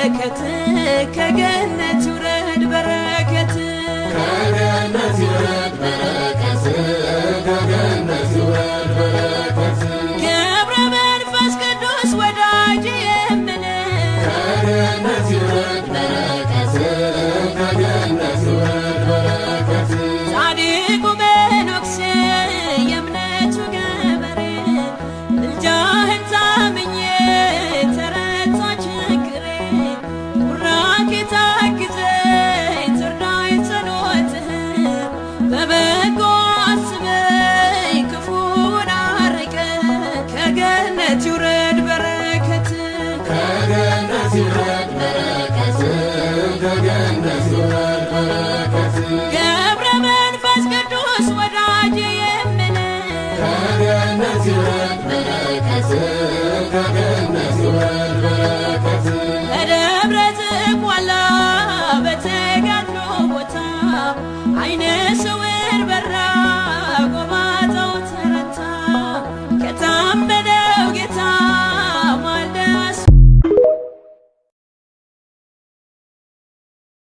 በረከት ከገነት ይውረድ በረከት ከገነት ይውረድ በረከት ከገነት ይውረድ በረከት ገብረ መንፈስ ቅዱስ ወዳጅ የምልህ ከገነት ይውረድ በረከት ከገነት ይውረድ በረከት ጻድቁ መነኩሴ የእምነቱ ገበሬ ምልጃህን ታምኜ ተረታ ችግሬ ቡራኬ ታግዘኝ ትርዳኝ ጸሎትህ በበጎ አስበኝ ክፉን አርቀህ ከገነት ይውረድ በረከት ከገነት ይውረድ በረከት ከገነት ይውረድ በረከት ገብረ መንፈስ ቅዱስ ወዳጅ የምልህ ከገነት ይውረድ በረከት ከገነት ይውረድ በረከት